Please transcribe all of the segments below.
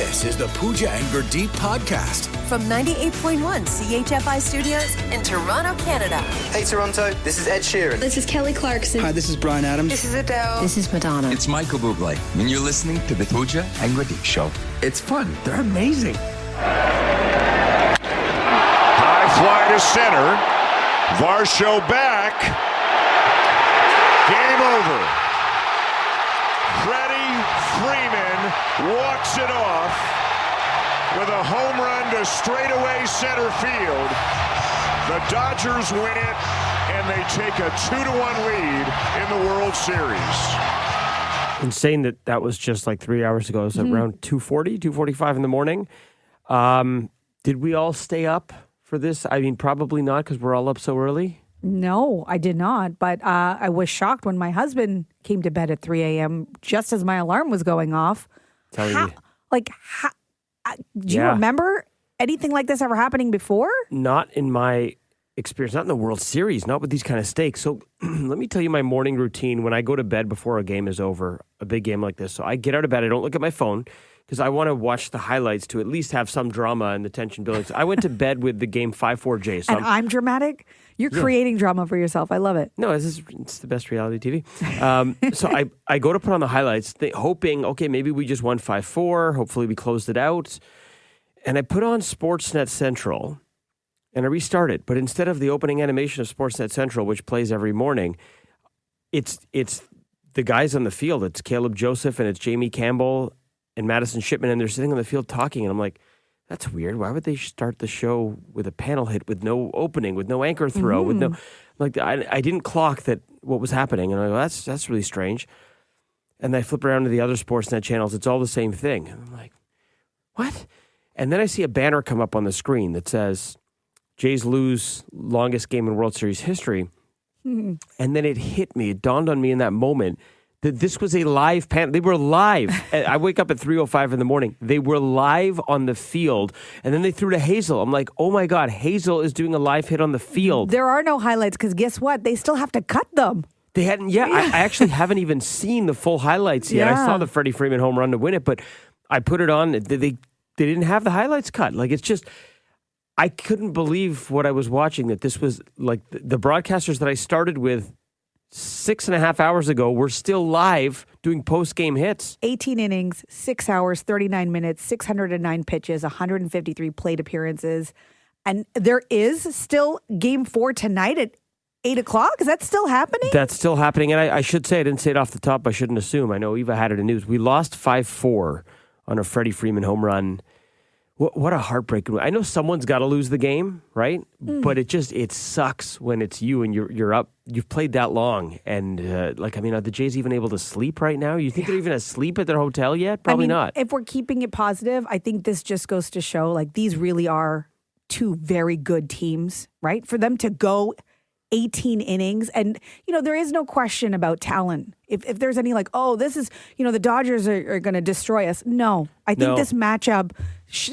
This is the Pooja and Gurdeep podcast. From 98.1 CHFI Studios in Toronto, Canada. Hey Toronto, this is Ed Sheeran. This is Kelly Clarkson. Hi, this is Bryan Adams. This is Adele. This is Madonna. It's Michael Bublé. When you're listening to the Pooja and Gurdeep Show, it's fun. They're amazing. High fly to center. Varsho back. Game over. Freddie Freeman walks it off with a home run to straightaway center field. The Dodgers win it, and they take a 2-1 lead in the World Series. Insane that was just like 3 hours ago. It was around 2:40, 2:45 in the morning. Did we all stay up for this? I mean, probably not because we're all up so early. No, I did not. But I was shocked when my husband came to bed at 3 a.m. just as my alarm was going off. Do you remember anything like this ever happening before? Not in my experience, not in the World Series, not with these kind of stakes. So let me tell you my morning routine when I go to bed before a game is over, a big game like this. So I get out of bed, I don't look at my phone because I want to watch the highlights to at least have some drama and the tension building. So I went to bed with the game 5-4 Jays. So and I'm dramatic? You're creating drama for yourself. I love it. No, it's the best reality TV. So I go to put on the highlights, hoping, okay, maybe we just won 5-4. Hopefully we closed it out. And I put on Sportsnet Central, and I restarted. But instead of the opening animation of Sportsnet Central, which plays every morning, it's the guys on the field. It's Caleb Joseph and it's Jamie Campbell and Madison Shipman, and they're sitting on the field talking. And I'm like, that's weird. Why would they start the show with a panel hit, with no opening, with no anchor throw, with no I didn't clock that what was happening, and I go, that's really strange. And I flip around to the other Sportsnet channels. It's all the same thing. And I'm like, what? And then I see a banner come up on the screen that says, Jays lose longest game in World Series history. And then it hit me. It dawned on me in that moment that this was a live panel. They were live. I wake up at 3:05 in the morning. They were live on the field. And then they threw to Hazel. I'm like, oh my God, Hazel is doing a live hit on the field. There are no highlights because guess what? They still have to cut them. They hadn't, I actually haven't even seen the full highlights yet. I saw the Freddie Freeman home run to win it, but I put it on. They didn't have the highlights cut. Like, it's just, I couldn't believe what I was watching, that this was like the broadcasters that I started with 6.5 hours ago were still live doing post-game hits. 18 innings, 6 hours, 39 minutes, 609 pitches, 153 plate appearances. And there is still game 4 tonight at 8 o'clock. Is that still happening? That's still happening. And I should say, I didn't say it off the top. I shouldn't assume. I know Eva had it in news. We lost 5-4 on a Freddie Freeman home run. What a heartbreak. I know someone's got to lose the game, right? But it sucks when it's you and you're up. You've played that long. And are the Jays even able to sleep right now? You think they're even asleep at their hotel yet? Probably not. If we're keeping it positive, I think this just goes to show, like, these really are two very good teams, right? For them to go 18 innings. And, there is no question about talent. If there's any this is, the Dodgers are going to destroy us. No, I think this matchup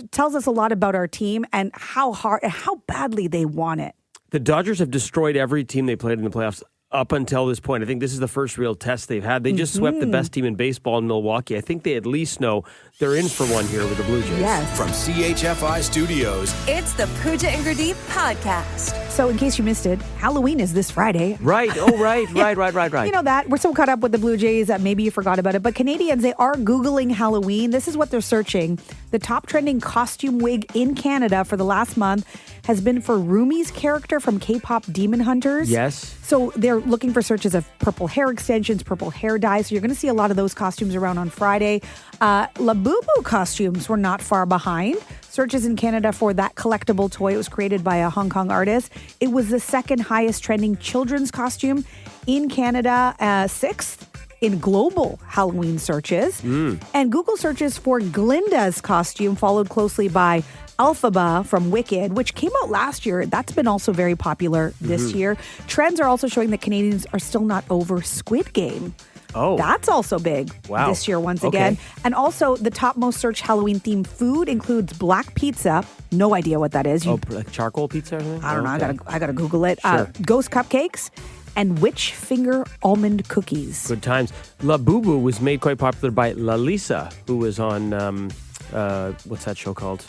tells us a lot about our team and how badly they want it. The Dodgers have destroyed every team they played in the playoffs up until this point. I think this is the first real test they've had. They just swept the best team in baseball in Milwaukee. I think they at least know they're in for one here with the Blue Jays. Yes. From CHFI Studios, It's the Pooja and Gurdeep podcast. So in case you missed it, Halloween is this Friday. Right. Oh, right. You know that. We're so caught up with the Blue Jays that maybe you forgot about it. But Canadians, they are Googling Halloween. This is what they're searching. The top trending costume wig in Canada for the last month has been for Rumi's character from K-pop Demon Hunters. Yes. So they're looking for searches of purple hair extensions, purple hair dye. So you're going to see a lot of those costumes around on Friday. Labubu costumes were not far behind. Searches in Canada for that collectible toy. It was created by a Hong Kong artist. It was the second highest trending children's costume in Canada, 6th in global Halloween searches. And Google searches for Glinda's costume followed closely by Elphaba from Wicked, which came out last year. That's been also very popular this year. Trends are also showing that Canadians are still not over Squid Game. Oh. That's also big this year once again. And also the top most searched Halloween themed food includes black pizza. No idea what that is. Like charcoal pizza or something? I don't know. I gotta Google it. Sure. Ghost cupcakes and witch finger almond cookies. Good times. Labubu was made quite popular by Lalisa, who was on what's that show called?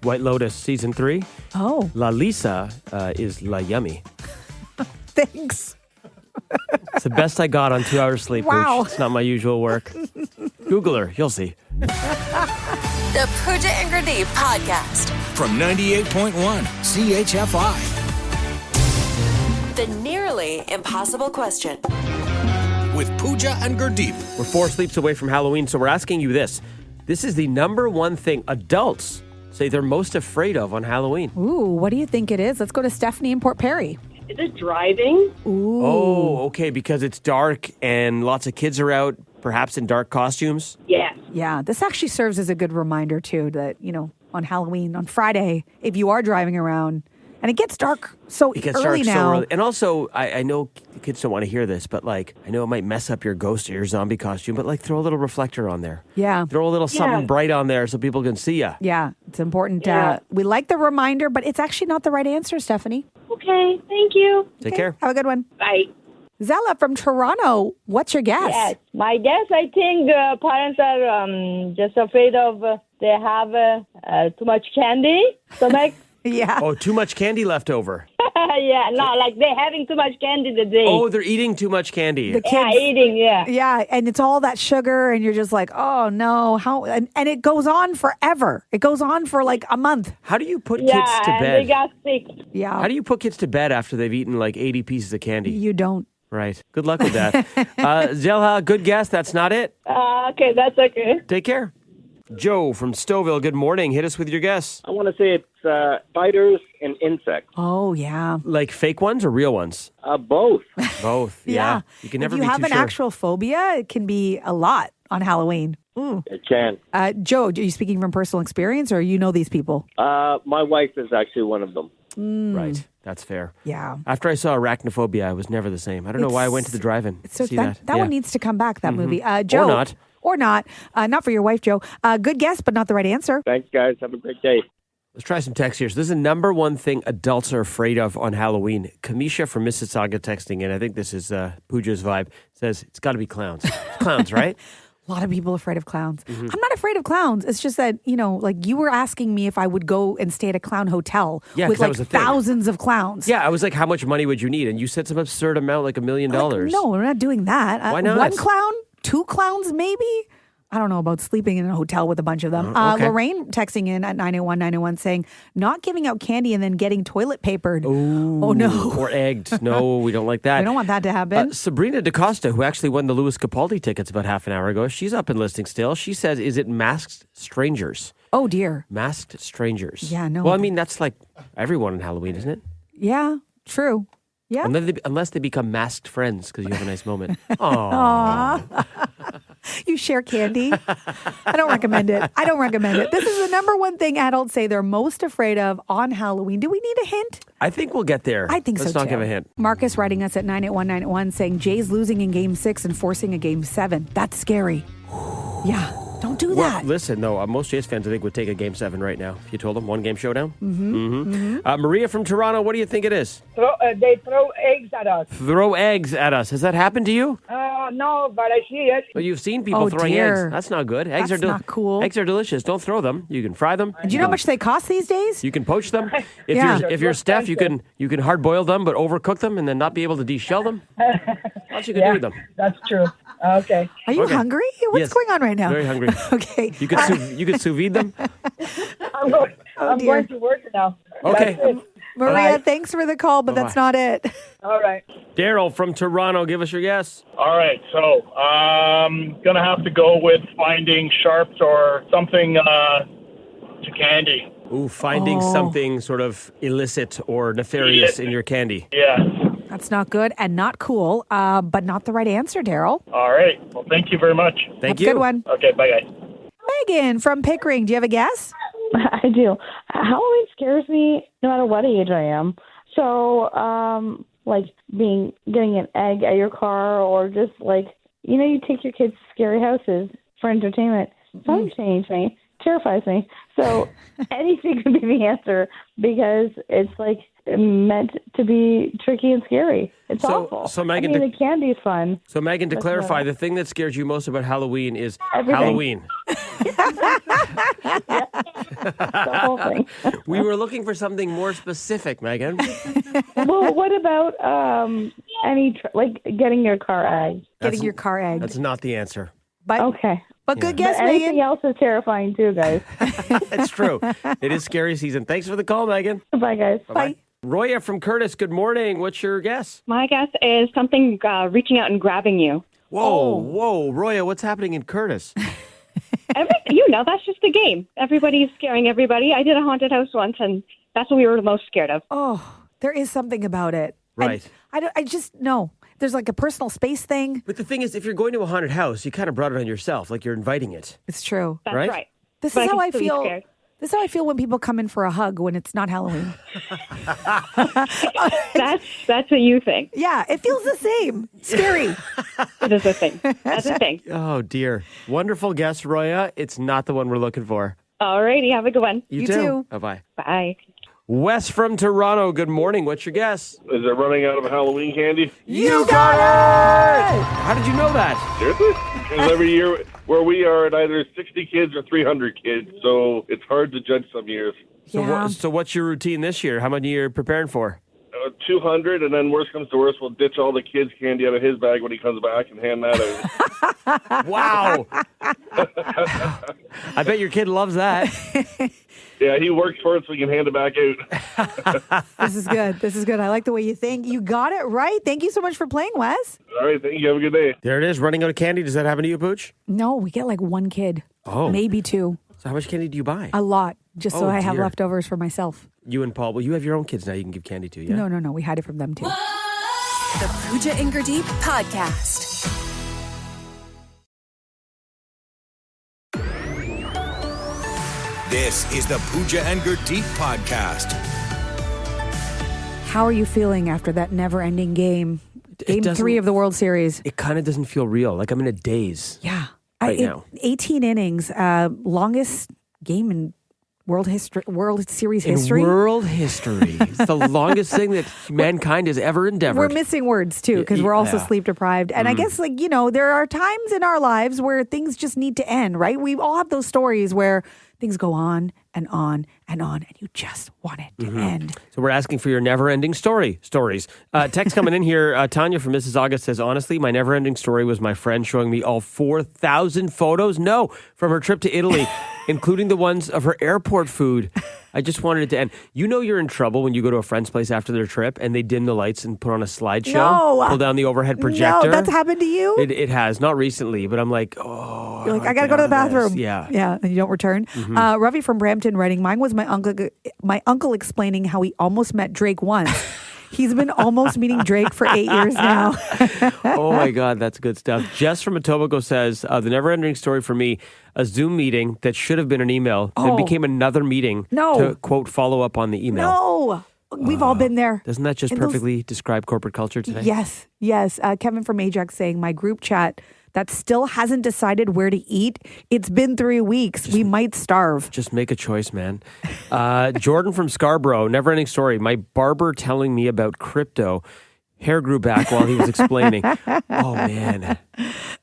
White Lotus season 3. Oh, La Lisa is La Yummy. thanks. It's the best I got on 2 hours sleep. Wow. Pooch. It's not my usual work. Google her. You'll see. The Pooja and Gurdeep podcast. From 98.1 CHFI. The nearly impossible question. With Pooja and Gurdeep. We're 4 sleeps away from Halloween, so we're asking you this. This is the number one thing adults say they're most afraid of on Halloween. Ooh, what do you think it is? Let's go to Stephanie in Port Perry. Is it driving? Ooh. Oh, okay, because it's dark and lots of kids are out, perhaps in dark costumes. Yes. Yeah, this actually serves as a good reminder, too, that, on Halloween, on Friday, if you are driving around, and it gets dark so It gets early dark now. so early. And also, I know kids don't want to hear this, but I know it might mess up your ghost or your zombie costume, but throw a little reflector on there. Yeah. Throw a little something bright on there so people can see you. Yeah, it's important. Yeah. We like the reminder, but it's actually not the right answer, Stephanie. Okay, thank you. Take Okay, care. Have a good one. Bye. Zella from Toronto, what's your guess? Yes, my guess, I think parents are just afraid of they have too much candy. So Yeah. Oh, too much candy left over. yeah, no, like they're having too much candy today. Oh, they're eating too much candy. The yeah, kids. eating, yeah. Yeah, and it's all that sugar, and you're just like, oh no, how? And it goes on forever. It goes on for a month. How do you put Yeah, kids to and bed? they got sick. Yeah. How do you put kids to bed after they've eaten 80 pieces of candy? You don't. Right. Good luck with that. Zelha, good guess. That's not it. Okay, that's okay. Take care. Joe from Stouffville, good morning. Hit us with your guess. I want to say it's spiders and insects. Oh yeah. Like fake ones or real ones? Both. Both. Yeah. You can never if be you have too an sure. actual phobia, it can be a lot on Halloween. It can. Joe, are you speaking from personal experience, or you know these people? My wife is actually one of them. Right. That's fair. Yeah. After I saw Arachnophobia, I was never the same. I don't know why I went to the drive-in. So See that Yeah. one needs to come back. That movie. Joe, Or not. Or not. Not for your wife, Joe. Good guess, but not the right answer. Thanks, guys. Have a great day. Let's try some text here. So this is the number one thing adults are afraid of on Halloween. Kamisha from Mississauga texting in. I think this is Pooja's vibe. Says, it's got to be clowns. It's clowns, right? A lot of people afraid of clowns. I'm not afraid of clowns. It's just that, you were asking me if I would go and stay at a clown hotel Yeah, with 'cause that was the thing. thousands of clowns. Yeah, I was like, how much money would you need? And you said some absurd amount, like $1 million. No, we're not doing that. Why not? 1 clown? 2 clowns, maybe? I don't know about sleeping in a hotel with a bunch of them. Okay. Lorraine texting in at 901-901 saying, not giving out candy and then getting toilet papered. Oh, no. Or egged. No, we don't like that. We don't want that to happen. Sabrina DaCosta, who actually won the Louis Capaldi tickets about half an hour ago, she's up and listing still. She says, is it masked strangers? Oh, dear. Masked strangers. Yeah, no. Well, I mean, that's like everyone on Halloween, isn't it? Yeah, true. Yeah. Unless they become masked friends because you have a nice moment. Aww. You share candy. I don't recommend it. This is the number one thing adults say they're most afraid of on Halloween. Do we need a hint? I think we'll get there. I think Let's so, not too. give a hint. Marcus writing us at 981-981 saying Jay's losing in Game 6 and forcing a Game 7. That's scary. Yeah, don't do Well, that. listen, no, most Jays fans, I think, would take a Game 7 right now. If you told them, 1-game showdown. Maria from Toronto, what do you think it is? They throw eggs at us. Throw eggs at us. Has that happened to you? No, but I see it. Well, you've seen people Oh, throwing dear. eggs. That's not good. Eggs That's are not cool. Eggs are delicious. Don't throw them. You can fry them. Do you know how much they cost these days? You can poach them. If Yeah. you're Steph, you can hard boil them, but overcook them and then not be able to deshell them. What you can do with them? That's true. Okay. Are you Okay. hungry? What's Yes. going on right now? Very hungry. Okay. You could sous vide them. I'm going dear. to work now. Okay. That's it. Maria, thanks for the call, but that's not it. All right. Daryl from Toronto, give us your guess. All right, so going to have to go with finding sharps or something to candy. Ooh, finding something sort of illicit or nefarious in your candy. Yeah. That's not good and not cool, but not the right answer, Daryl. All right. Well, thank you very much. Thank Have a you. good one. Okay, bye, guys. Megan from Pickering, do you have a guess? I do. Halloween scares me no matter what age I am. So, like getting an egg at your car, or just you take your kids to scary houses for entertainment. It's not entertaining to me. Terrifies me. So anything could be the answer because it's meant to be tricky and scary. It's awful. So Megan, the candy's fun. So Megan, to clarify, the thing that scares you most about Halloween is Everything. Halloween. The whole thing. We were looking for something more specific, Megan. Well, what about getting your car egged? Getting your car egged. That's not the answer. But Okay. but good guess, But anything Megan. else is terrifying too, guys. It's true. It is scary season. Thanks for the call, Megan. Bye, guys. Bye. Roya from Curtis, good morning. What's your guess? My guess is something reaching out and grabbing you. Whoa, Roya, what's happening in Curtis? That's just a game. Everybody's scaring everybody. I did a haunted house once, and that's what we were the most scared of. Oh, there is something about it. Right. And I just know. There's like a personal space thing. But the thing is, if you're going to a haunted house, you kind of brought it on yourself, like you're inviting it. It's true. That's Right? right. This But is I how can I still be feel. scared. This is how I feel when people come in for a hug when it's not Halloween. That's what you think. Yeah, it feels the same. Scary. It is a thing. That's a thing. Oh, dear. Wonderful guess, Roya. It's not the one we're looking for. All righty. Have a good one. You too. Bye-bye. Bye. Wes from Toronto, good morning. What's your guess? Is it running out of Halloween candy? You got it! How did you know that? Seriously? Because every year where we are at either 60 kids or 300 kids, so it's hard to judge some years. Yeah. So what's your routine this year? How many are you preparing for? 200, and then worst comes to worst, we'll ditch all the kids' candy out of his bag when he comes back and hand that out. Wow. I bet your kid loves that. Yeah, he works for it so he can hand it back out. This is good. This is good. I like the way you think. You got it right. Thank you so much for playing, Wes. All right, thank you. Have a good day. There it is, running out of candy. Does that happen to you, Pooch? No, we get like one kid. Oh. Maybe two. So how much candy do you buy? A lot. Just so Oh, I have dear. leftovers for myself. You and Paul. Well, you have your own kids now you can give candy to, yeah? No. We hide it from them too. The Pooja and Gurdeep Podcast. This is the Pooja and Gurdeep Podcast. How are you feeling after that never-ending game? Game doesn't- 3 of the World Series. It kind of doesn't feel real. Like I'm in a daze. Yeah. Right now. 18 innings. Longest game in World Series In history. world history. It's the longest thing that mankind has ever endeavored. We're missing words too because we're also Yeah. sleep deprived. And I guess, there are times in our lives where things just need to end, right? We all have those stories where things go on and on and on, and you just want it to end. So we're asking for your never-ending stories. Text coming in here. Tanya from Mississauga says, honestly, my never-ending story was my friend showing me all 4,000 photos. No, from her trip to Italy, including the ones of her airport food. I just wanted it to end. You know you're in trouble when you go to a friend's place after their trip and they dim the lights and put on a slideshow. No. Pull down the overhead projector. No, that's happened to you? It has. Not recently, but I'm like, oh. You're like, I got to go to the bathroom. Yeah. Yeah, and you don't return. Ravi from Brampton writing, mine was my uncle explaining how he almost met Drake once. He's been almost meeting Drake for 8 years now. Oh my God, that's good stuff. Jess from Etobicoke says, the never-ending story for me, a Zoom meeting that should have been an email that became another meeting to, quote, follow up on the email. No, we've all been there. Doesn't that just And those- perfectly describe corporate culture today? Yes. Kevin from Ajax saying, my group chat that still hasn't decided where to eat. It's been 3 weeks. We might starve. Just make a choice, man. Jordan from Scarborough, never-ending story. My barber telling me about crypto. Hair grew back while he was explaining. Oh, man.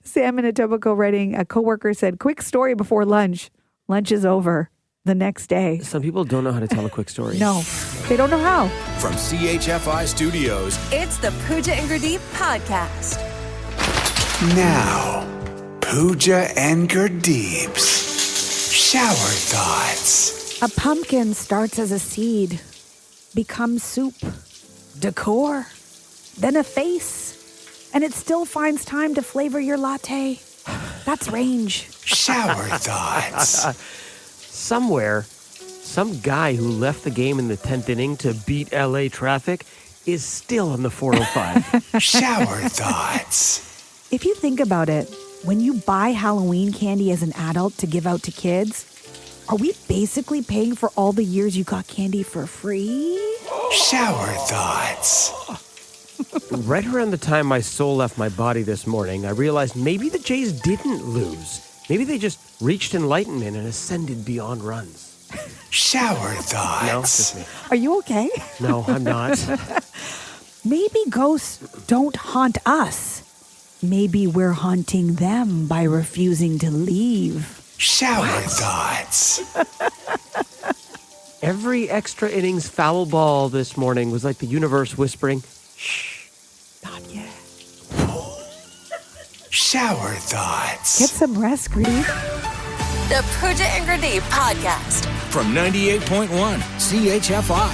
Sam in Etobicoke writing, a coworker said, quick story before lunch. Lunch is over the next day. Some people don't know how to tell a quick story. No, they don't know how. From CHFI Studios, It's the Pooja and Gurdeep Podcast. Now, Pooja and Gurdeep's Shower Thoughts. A pumpkin starts as a seed, becomes soup, decor, then a face, and it still finds time to flavor your latte. That's range. Shower Thoughts. Somewhere, some guy who left the game in the 10th inning to beat LA traffic is still on the 405. Shower Thoughts. If you think about it, when you buy Halloween candy as an adult to give out to kids, are we basically paying for all the years you got candy for free? Shower Thoughts. Right around the time my soul left my body this morning, I realized maybe the Jays didn't lose. Maybe they just reached enlightenment and ascended beyond runs. Shower Thoughts. No, just me. Are you okay? No, I'm not. Maybe ghosts don't haunt us. Maybe we're haunting them by refusing to leave. Shower thoughts. Every extra innings foul ball this morning was like the universe whispering, shh, not yet. Shower thoughts. Get some rest, Gritty. The Pooja and Grenade Podcast. From 98.1 CHFI.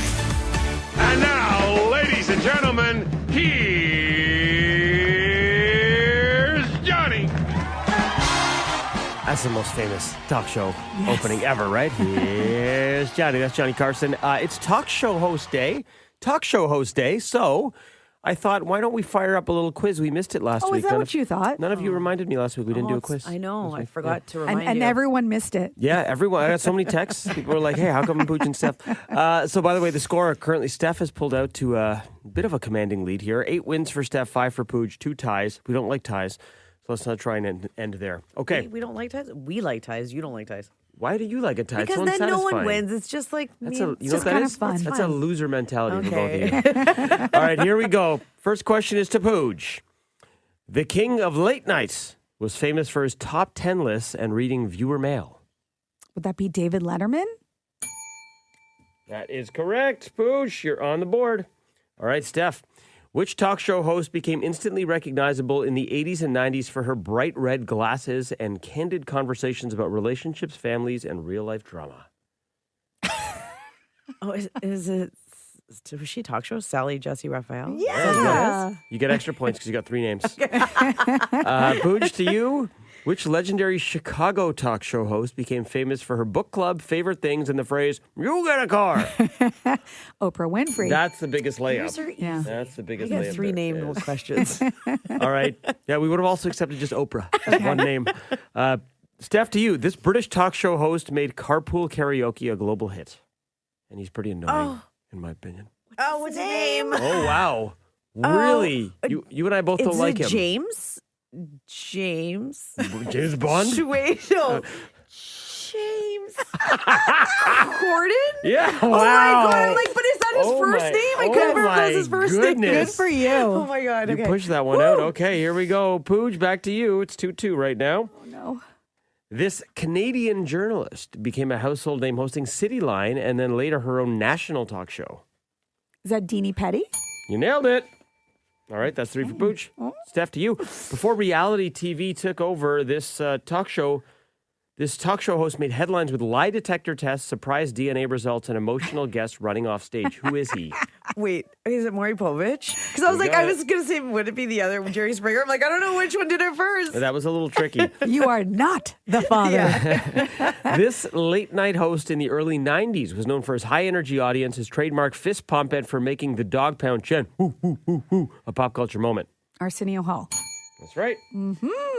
And now, ladies and gentlemen, here's Johnny. That's the most famous talk show opening ever, right? Here's Johnny. That's Johnny Carson. It's talk show host day. So I thought, why don't we fire up a little quiz? We missed it last week. Oh, is that what you thought? None of you reminded me last week. We didn't do a quiz. I know. I forgot to remind you. And everyone missed it. Yeah, everyone. I got so many texts. People were like, hey, how come Pooch and Steph? So, by the way, the score currently, Steph has pulled out to a bit of a commanding lead here. 8 wins for Steph, 5 for Pooch, 2 ties. We don't like ties, so let's not try and end there. Okay. We don't like ties? We like ties. You don't like ties. Why do you like a tie? Because it's then no one satisfying. wins. It's just like That's me. you know what that is? fun. That's a loser mentality Okay. for both of you. All right, here we go. First question is to Pooch. The king of late nights was famous for his top 10 lists and reading viewer mail. Would that be David Letterman? That is correct, Pooch. You're on the board. All right, Steph. Which talk show host became instantly recognizable in the 80s and 90s for her bright red glasses and candid conversations about relationships, families, and real-life drama? Oh, is it? Was she a talk show? Sally Jesse Raphael? Yeah. You get extra points because you got 3 names. Pooch, to you. Which legendary Chicago talk show host became famous for her book club, favorite things, and the phrase, you get a car? Oprah Winfrey. That's the biggest layup. Yeah. That's the biggest I layup. got 3 name there is. questions. All right. Yeah, we would have also accepted just Oprah. Just one name. Steph, to you. This British talk show host made Carpool Karaoke a global hit. And he's pretty annoying, in my opinion. Oh, what's his name? Oh, wow. Really? You and I both don't like him. James James Bond? Wait, no. James Corden? Yeah. Oh Wow. my God. I'm like, but is that his first name? I couldn't remember if that was his first name. Good for you. Oh my God. You Okay. pushed that one out. Okay, here we go. Pooj, back to you. It's 2-2 right now. Oh, no. This Canadian journalist became a household name hosting Cityline and then later her own national talk show. Is that Deanie Petty? You nailed it. All right, that's 3 for Pooch. Steph, to you. Before reality TV took over, this talk show host made headlines with lie detector tests, surprise DNA results, and emotional guests running off stage. Who is he? Wait, is it Maury Povich? Because I was like, I was going to say, would it be the other Jerry Springer? I'm like, I don't know which one did it first. That was a little tricky. You are not the father. This late night host in the early 90s was known for his high energy audience, his trademark fist pump, and for making the dog pound chin a pop culture moment. Arsenio Hall. That's right.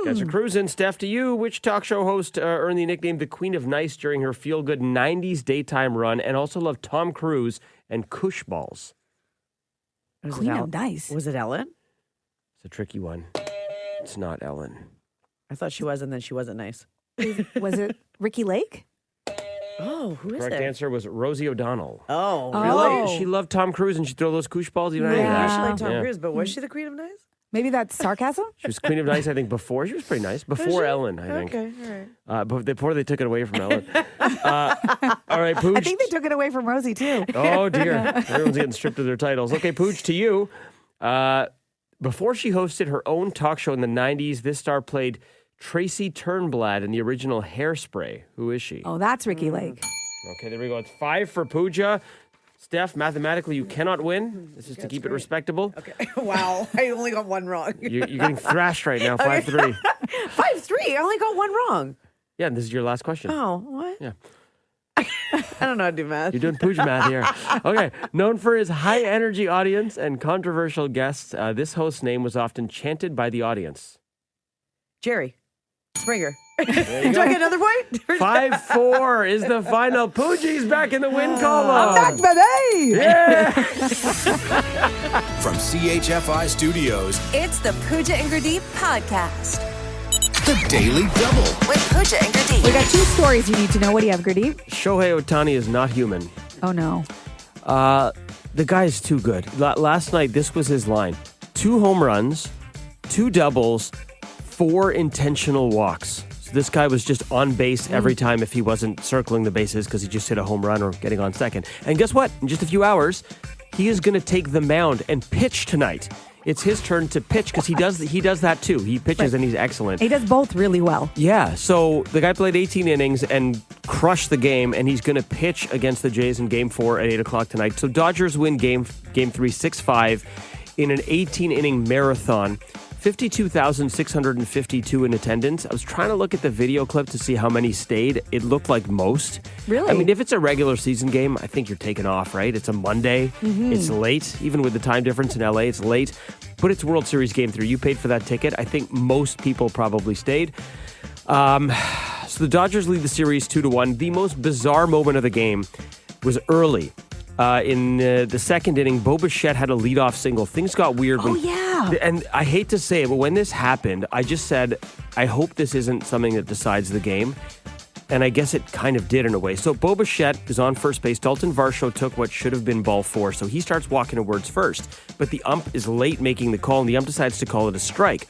Guys are cruising. Steph, to you. Which talk show host earned the nickname the Queen of Nice during her feel-good 90s daytime run and also loved Tom Cruise and Kush Balls? Queen of Nice. Was it Ellen? It's a tricky one. It's not Ellen. I thought she was, and then she wasn't nice. Was it Ricky Lake? Oh, who is Correct it? answer was Rosie O'Donnell. Oh, Oh. She loved Tom Cruise and she'd throw those Kush Balls. You know any of Yeah, that? she liked Tom Yeah. Cruise, but was she the Queen of Nice? Maybe that's sarcasm? She was Queen of Nice, I think, before. She was pretty nice. Before Ellen, I think. Okay, all right. Before they took it away from Ellen. All right, Pooch. I think they took it away from Rosie, too. Oh, dear. Everyone's getting stripped of their titles. Okay, Pooch, to you. Before she hosted her own talk show in the 90s, this star played Tracy Turnblad in the original Hairspray. Who is she? Oh, that's Ricky Lake. Okay, there we go. It's 5 for Pooja. Steph, mathematically, you cannot win. This is to keep it respectable. Okay. Wow. I only got one wrong. You're getting thrashed right now, 5-3. 5-3. I only got one wrong. Yeah, and this is your last question. Oh, what? Yeah. I don't know how to do math. You're doing Pooja math here. Okay. Known for his high energy audience and controversial guests, this host's name was often chanted by the audience. Jerry Springer. There you Do go. I get another point? 5-4 is the final. Pooja's back in the win column. I'm back, baby! Yeah. From CHFI Studios, It's the Pooja and Gurdeep Podcast. the Daily Double. With Pooja and Gurdeep. We got 2 stories you need to know. What do you have, Gurdeep? Shohei Ohtani is not human. Oh, no. The guy is too good. Last night, this was his line. 2 home runs, 2 doubles, 4 intentional walks. So this guy was just on base every time if he wasn't circling the bases because he just hit a home run or getting on second. And guess what? In just a few hours, he is going to take the mound and pitch tonight. It's his turn to pitch because he does that too. He pitches and he's excellent. He does both really well. Yeah, so the guy played 18 innings and crushed the game, and he's going to pitch against the Jays in Game 4 at 8 o'clock tonight. So Dodgers win Game 3 6-5 in an 18-inning marathon. 52,652 in attendance. I was trying to look at the video clip to see how many stayed. It looked like most. Really? I mean, if it's a regular season game, I think you're taking off, right? It's a Monday. It's late. Even with the time difference in LA, it's late. But it's World Series Game 3. You paid for that ticket. I think most people probably stayed. So the Dodgers lead the series 2-1. The most bizarre moment of the game was early. In the second inning, Bo Bichette had a leadoff single. Things got weird. And I hate to say it, but when this happened, I just said, I hope this isn't something that decides the game. And I guess it kind of did in a way. So Bo Bichette is on first base. Dalton Varsho took what should have been ball 4. So he starts walking towards first. But the ump is late making the call, and the ump decides to call it a strike.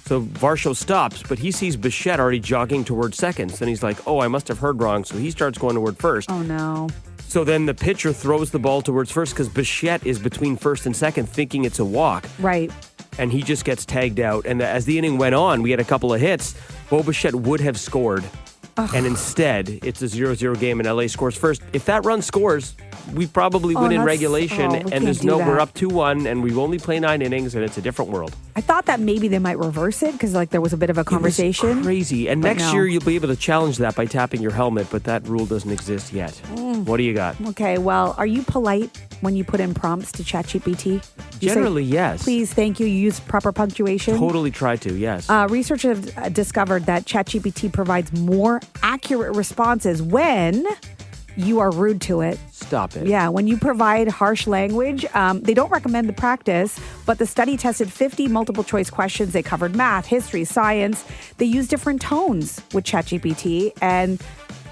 So Varsho stops, but he sees Bichette already jogging towards seconds. And he's like, oh, I must have heard wrong. So he starts going toward first. Oh, no. So then the pitcher throws the ball towards first because Bichette is between first and second thinking it's a walk. Right. And he just gets tagged out. And as the inning went on, we had a couple of hits. Bo Bichette would have scored. And instead, it's a 0-0 game and LA scores first. If that run scores, we probably win in regulation. And we're up 2-1 and we only play 9 innings and it's a different world. I thought that maybe they might reverse it because there was a bit of a conversation. It was crazy. And next year you'll be able to challenge that by tapping your helmet, but that rule doesn't exist yet. What do you got? Okay, well, are you polite when you put in prompts to ChatGPT? Generally, yes. Please, thank you. You use proper punctuation? Totally try to, yes. Researchers have discovered that ChatGPT provides more accurate responses when you are rude to it. Stop it. Yeah, when you provide harsh language, they don't recommend the practice, but the study tested 50 multiple choice questions. They covered math, history, science. They used different tones with ChatGPT and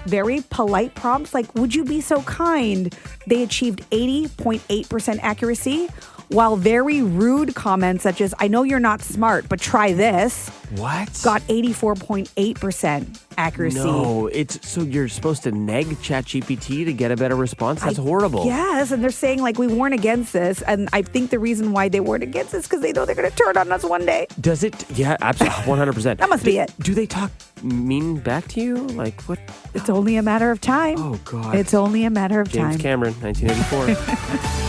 very polite prompts like, would you be so kind? They achieved 80.8% accuracy, while very rude comments such as, I know you're not smart, but try this. What? Got 84.8% accuracy. No, so you're supposed to neg ChatGPT to get a better response? That's horrible. Yes, and they're saying we warn against this, and I think the reason why they warn against this is because they know they're going to turn on us one day. Does it? Yeah, absolutely, 100%. That must be it. Do they talk mean back to you? Like what? It's only a matter of time. Oh, God. It's only a matter of time. James Cameron, 1984.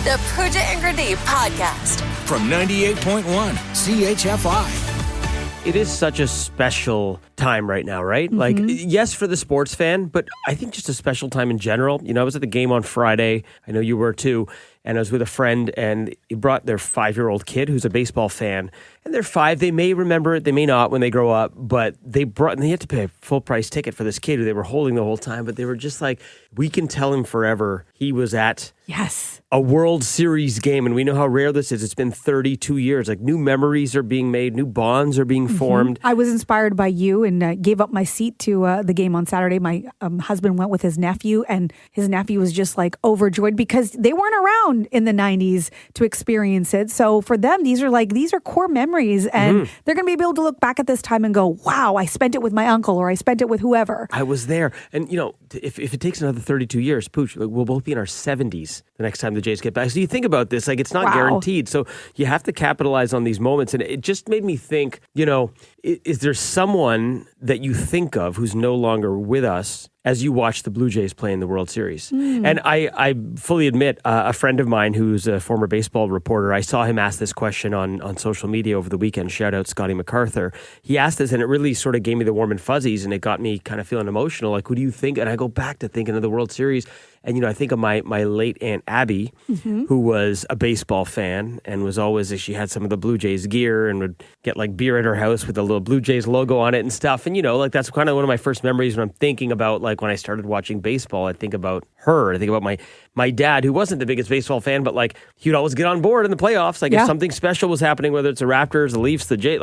The Pooja and Grenade Podcast. From 98.1 CHFI. It is such a special time right now, right? Like, yes, for the sports fan, but I think just a special time in general. You know, I was at the game on Friday. I know you were too. And I was with a friend, and he brought their 5-year-old kid who's a baseball fan. And they're 5. They may remember it. They may not when they grow up. But they had to pay a full price ticket for this kid who they were holding the whole time. But they were just like, we can tell him forever he was at a World Series game. And we know how rare this is. It's been 32 years. Like, new memories are being made. New bonds are being formed. I was inspired by you and gave up my seat to the game on Saturday. My husband went with his nephew, and his nephew was just overjoyed because they weren't around in the 90s to experience it. So for them, these are core memories, and they're going to be able to look back at this time and go, wow, I spent it with my uncle, or I spent it with whoever. I was there. And, you know, if it takes another 32 years, Pooch, we'll both be in our 70s the next time the Jays get back. So you think about this, it's not guaranteed. So you have to capitalize on these moments. And it just made me think, you know, is there someone that you think of who's no longer with us as you watch the Blue Jays play in the World Series? And I fully admit, a friend of mine who's a former baseball reporter, I saw him ask this question on social media over the weekend. Shout out Scotty MacArthur. He asked this, and it really sort of gave me the warm and fuzzies, and it got me kind of feeling emotional. Like, who do you think? And I go back to thinking of the World Series. And, you know, I think of my late Aunt Abby, who was a baseball fan and was always, she had some of the Blue Jays gear and would get beer at her house with the little Blue Jays logo on it and stuff. And, you know, that's kind of one of my first memories when I'm thinking about, when I started watching baseball. I think about her. I think about my dad, who wasn't the biggest baseball fan, but, he'd always get on board in the playoffs. If something special was happening, whether it's the Raptors, the Leafs, the Jays,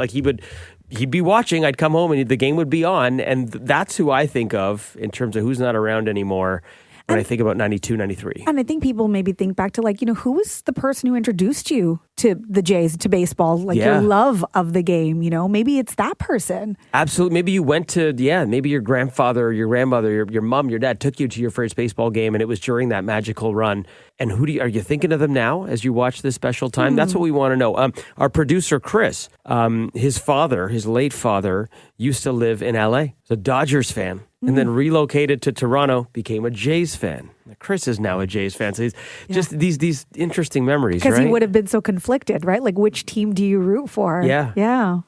he'd be watching. I'd come home and the game would be on. And that's who I think of in terms of who's not around anymore. when I think about 92, 93. And I think people maybe think back to who was the person who introduced you to the Jays, to baseball, your love of the game, maybe it's that person. Absolutely. Maybe you went to, maybe your grandfather or your grandmother, your mom, your dad took you to your first baseball game and it was during that magical run. And are you thinking of them now as you watch this special time? That's what we want to know. Our producer, Chris, his late father, used to live in LA. He's a Dodgers fan. And then relocated to Toronto, became a Jays fan. Chris is now a Jays fan. So he's just these interesting memories, right? Because he would have been so conflicted, right? Like, which team do you root for? Yeah. Yeah.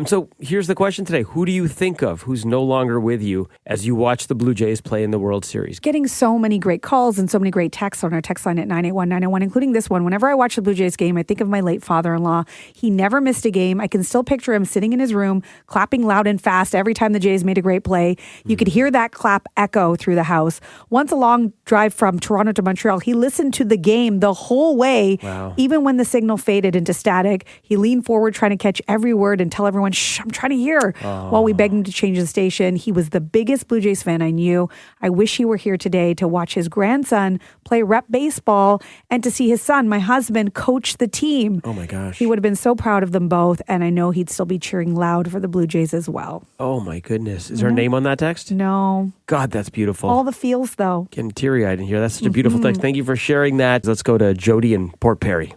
So here's the question today. Who do you think of who's no longer with you as you watch the Blue Jays play in the World Series? Getting so many great calls and so many great texts on our text line at 981-901, including this one. Whenever I watch the Blue Jays game, I think of my late father-in-law. He never missed a game. I can still picture him sitting in his room, clapping loud and fast every time the Jays made a great play. You could hear that clap echo through the house. Once a long drive from Toronto to Montreal, he listened to the game the whole way. Wow. Even when the signal faded into static, he leaned forward trying to catch every word and tell everyone, shh, I'm trying to hear. While we begged him to change the station, he was the biggest Blue Jays fan I knew. I wish he were here today to watch his grandson play rep baseball and to see his son, my husband, coach the team. Oh my gosh. He would have been so proud of them both, and I know he'd still be cheering loud for the Blue Jays as well. Oh my goodness. Is her name on that text? No. God, that's beautiful. All the feels, though. Getting teary-eyed in here. That's such a beautiful text. Thank you for sharing that. Let's go to Jody in Port Perry.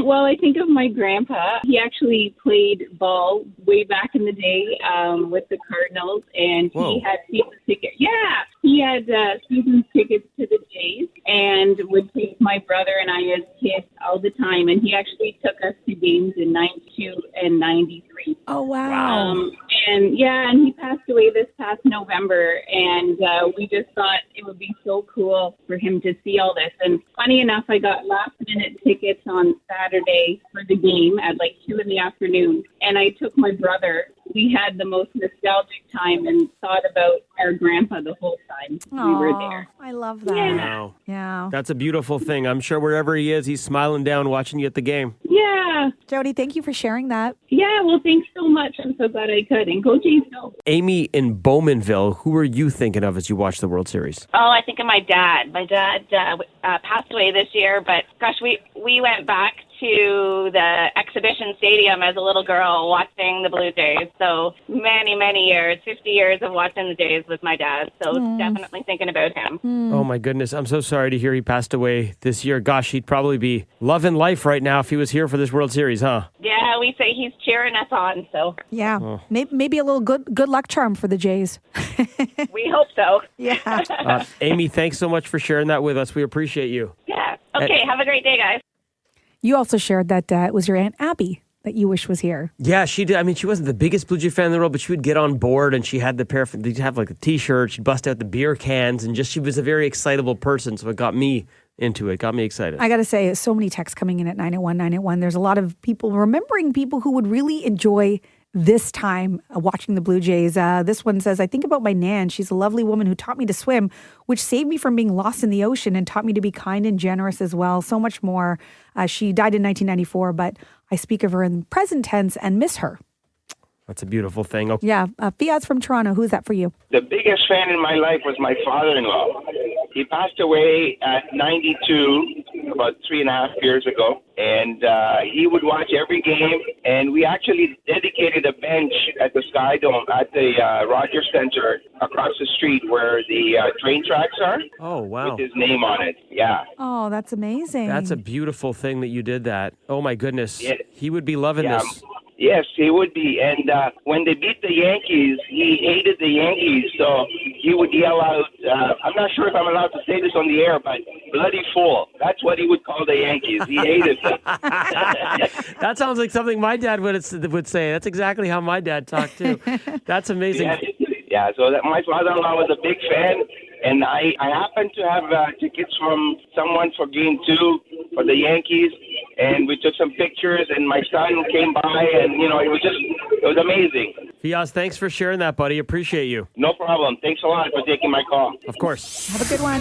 Well, I think of my grandpa. He actually played ball way back in the day with the Cardinals, and he had season tickets. Yeah, he had season tickets to the Jays and would take my brother and I as kids all the time. And he actually took us to games in 92 and 93. Oh, wow. And he passed away this past November, and we just thought it would be so cool for him to see all this. And funny enough, I got last-minute tickets on Saturday for the game at 2 in the afternoon, and I took my brother. We had the most nostalgic time and thought about our grandpa the whole time we were there. I love that. Wow. Yeah. That's a beautiful thing. I'm sure wherever he is, he's smiling down watching you at the game. Yeah. Jody, thank you for sharing that. Yeah, well, thanks so much. I'm so glad I could. And go Jays, go. Amy in Bowmanville, who are you thinking of as you watch the World Series? Oh, I think of my dad. My dad passed away this year, but gosh, we went back to the exhibition stadium as a little girl watching the Blue Jays. So many, many years, 50 years of watching the Jays with my dad. So definitely thinking about him. Oh my goodness. I'm so sorry to hear he passed away this year. Gosh, he'd probably be loving life right now if he was here for this World Series, huh? Yeah, we say he's cheering us on. So yeah, maybe a little good luck charm for the Jays. We hope so. Yeah. Amy, thanks so much for sharing that with us. We appreciate you. Yeah. Okay. Have a great day, guys. You also shared that it was your Aunt Abby that you wish was here. Yeah, she did. I mean, she wasn't the biggest Blue Jay fan in the world, but she would get on board and she had the they'd have the t-shirt, she'd bust out the beer cans, and she was a very excitable person. So it got me into it, got me excited. I got to say, so many texts coming in at 981-981. There's a lot of people remembering people who would really enjoy this time watching the Blue Jays. This one says, I think about my Nan. She's a lovely woman who taught me to swim, which saved me from being lost in the ocean and taught me to be kind and generous as well. So much more. She died in 1994, but I speak of her in present tense and miss her. That's a beautiful thing. Okay. Yeah. Fiat's from Toronto. Who's that for you? The biggest fan in my life was my father-in-law. He passed away at 92, about 3.5 years ago. And he would watch every game. And we actually dedicated a bench at the Sky Dome at the Rogers Center across the street where the train tracks are. Oh, wow. With his name on it. Yeah. Oh, that's amazing. That's a beautiful thing that you did that. Oh, my goodness. Yeah. He would be loving this. Yes, he would be. And when they beat the Yankees, he hated the Yankees, so he would yell out, I'm not sure if I'm allowed to say this on the air, but bloody fool. That's what he would call the Yankees. He hated them. That sounds like something my dad would say. That's exactly how my dad talked, too. That's amazing. Yeah, so my father-in-law was a big fan, and I happened to have tickets from someone for Game 2 for the Yankees, and we took some pictures, and my son came by, and, it was amazing. Fiaz, thanks for sharing that, buddy. Appreciate you. No problem. Thanks a lot for taking my call. Of course. Have a good one.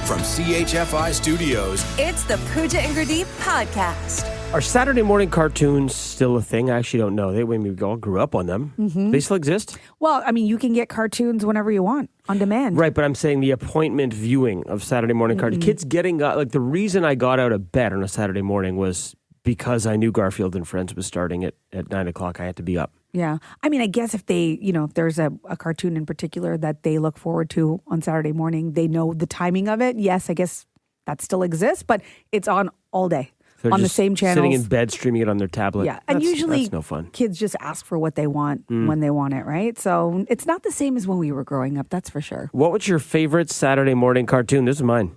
From CHFI Studios, It's the Pooja and Gurdeep podcast. Are Saturday morning cartoons still a thing? I actually don't know. We all grew up on them. Mhm. They still exist? Well, I mean, you can get cartoons whenever you want on demand. Right, but I'm saying the appointment viewing of Saturday morning cartoons. Kids getting like the reason I got out of bed on a Saturday morning was because I knew Garfield and Friends was starting at 9 o'clock. I had to be up. Yeah. I mean, I guess if they, if there's a cartoon in particular that they look forward to on Saturday morning, they know the timing of it. Yes, I guess that still exists, but it's on all day. They're on the just same channels. sitting in bed, streaming it on their tablet. Yeah, and That's- usually that's no fun. kids just ask for what they want when they want it, right? So it's not the same as when we were growing up, that's for sure. What was your favorite Saturday morning cartoon? This is mine.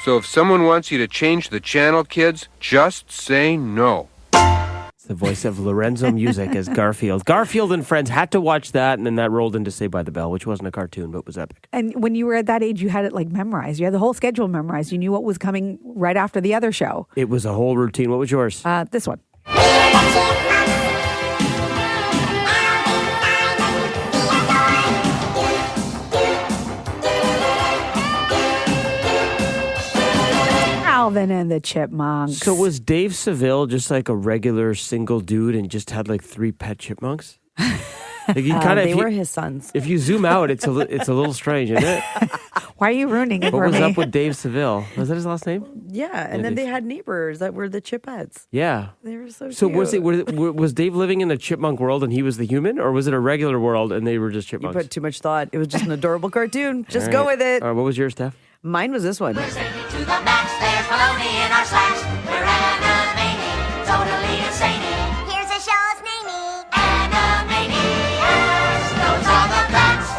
So if someone wants you to change the channel, kids, just say no. It's the voice of Lorenzo Music as Garfield. Garfield and Friends, had to watch that, and then that rolled into Saved by the Bell, which wasn't a cartoon, but was epic. And when you were at that age, you had it like memorized. You had the whole schedule memorized. You knew what was coming right after the other show. It was a whole routine. What was yours? This one. Alvin and the Chipmunks. So was Dave Seville just like a regular single dude and just had like 3 pet chipmunks? Like They were his sons. If you zoom out, it's a little strange, isn't it? Why are you ruining it What for was me? up with Dave Seville? Was that his last name? Yeah, and then they had neighbors that were the Chipettes. Yeah. They were so So cute. was Dave living in a chipmunk world and he was the human, or was it a regular world and they were just You chipmunks? put too much thought. It was just an adorable cartoon. Just All go right. with it. All right, what was yours, Steph? Mine was this one. To the max, there's baloney in our slacks. We're animating, totally insane. Here's a show's naming. Animaniacs, those are the facts.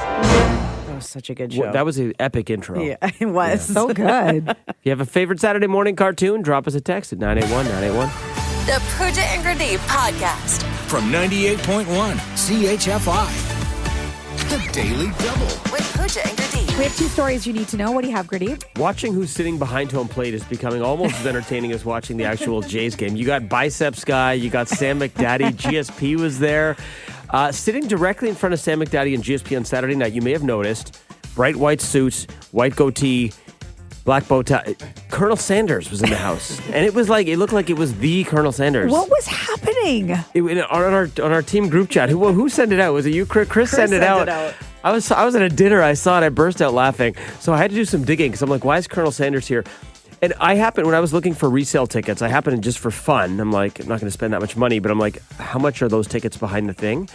That was such a good show. Well, that was an epic intro. Yeah, it was. So good. If you have a favorite Saturday morning cartoon, drop us a text at 981-981. The Pooja and Grenade Podcast. From 98.1 CHFI. The Daily Double. With Pooja and Grenade. We have 2 stories you need to know. What do you have, Grenade? Watching who's sitting behind home plate is becoming almost as entertaining as watching the actual Jays game. You got Biceps Guy, you got Sam McDaddy, GSP was there. Sitting directly in front of Sam McDaddy and GSP on Saturday night, you may have noticed, bright white suits, white goatee, black bow tie. Colonel Sanders was in the house. And it looked like it was the Colonel Sanders. What was happening? On our team group chat, who sent it out? Was it you, Chris? Chris sent it out. I was at a dinner. I saw it. I burst out laughing. So I had to do some digging because I'm like, why is Colonel Sanders here? And when I was looking for resale tickets, I happened just for fun. I'm like, I'm not going to spend that much money, but I'm like, how much are those tickets behind the thing?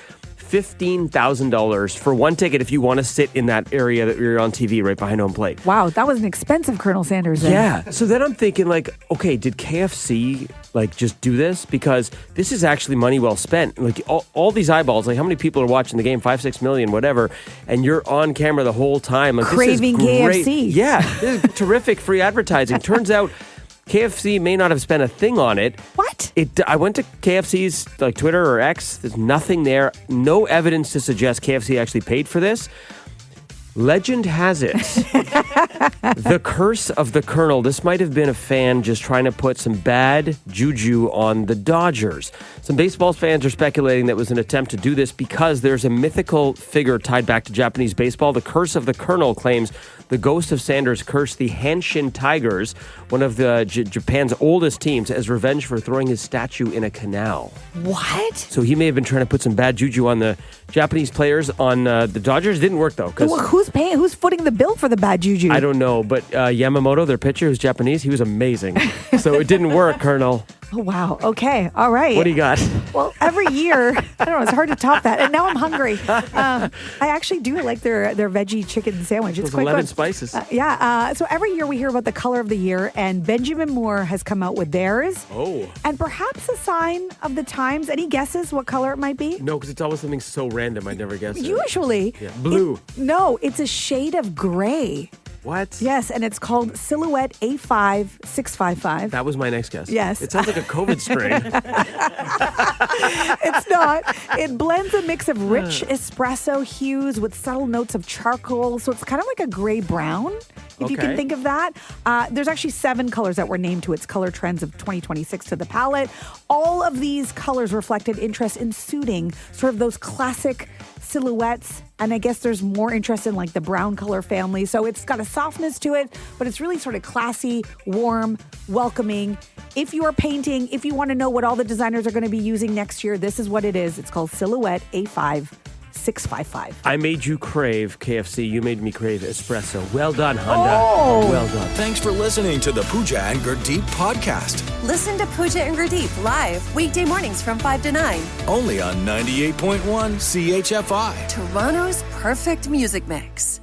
$15,000 for one ticket if you want to sit in that area that you're on TV right behind home plate. Wow, that was an expensive Colonel Sanders. then. Yeah. So then I'm thinking like, okay, did KFC just do this? Because this is actually money well spent. Like all these eyeballs, like how many people are watching the game? 5-6 million, whatever. And you're on camera the whole time. Like, Craving this is great. KFC. Yeah. This is terrific free advertising. Turns out KFC may not have spent a thing on it. What? I went to KFC's Twitter or X. There's nothing there. No evidence to suggest KFC actually paid for this. Legend has it, the curse of the Colonel. This might have been a fan just trying to put some bad juju on the Dodgers. Some baseball fans are speculating that it was an attempt to do this because there's a mythical figure tied back to Japanese baseball. The curse of the Colonel claims the ghost of Sanders cursed the Hanshin Tigers, one of the Japan's oldest teams, as revenge for throwing his statue in a canal. What? So he may have been trying to put some bad juju on the Japanese players on the Dodgers. Didn't work though. Well, who's paying? Who's footing the bill for the bad juju? I don't know, but Yamamoto, their pitcher, who's Japanese, he was amazing. So it didn't work, Colonel. Oh, wow. Okay. All right. What do you got? Well, every year, I don't know, it's hard to top that. And now I'm hungry. I actually do like their veggie chicken sandwich. It's Those quite 11 good. spices. So every year we hear about the color of the year, and Benjamin Moore has come out with theirs. Oh. And perhaps a sign of the times. Any guesses what color it might be? No, because it's always something so random I never guess it. Usually. Yeah. Blue. No, it's a shade of gray. What? Yes, and it's called Silhouette A5655. That was my next guess. Yes. It sounds like a COVID strain. It's not. It blends a mix of rich espresso hues with subtle notes of charcoal. So it's kind of like a gray brown, if you can Okay. think of that. There's actually 7 colors that were named to its color trends of 2026 to the palette. All of these colors reflected interest in suiting sort of those classic silhouettes. And I guess there's more interest in like the brown color family. So it's got a softness to it, but it's really sort of classy, warm, welcoming. If you are painting, if you want to know what all the designers are going to be using next year, this is what it is. It's called Silhouette A5655. I made you crave KFC. You made me crave espresso. Well done, Honda. Oh. Well done. Thanks for listening to the Pooja and Gurdeep podcast. Listen to Pooja and Gurdeep live weekday mornings from 5 to 9. Only on 98.1 CHFI. Toronto's perfect music mix.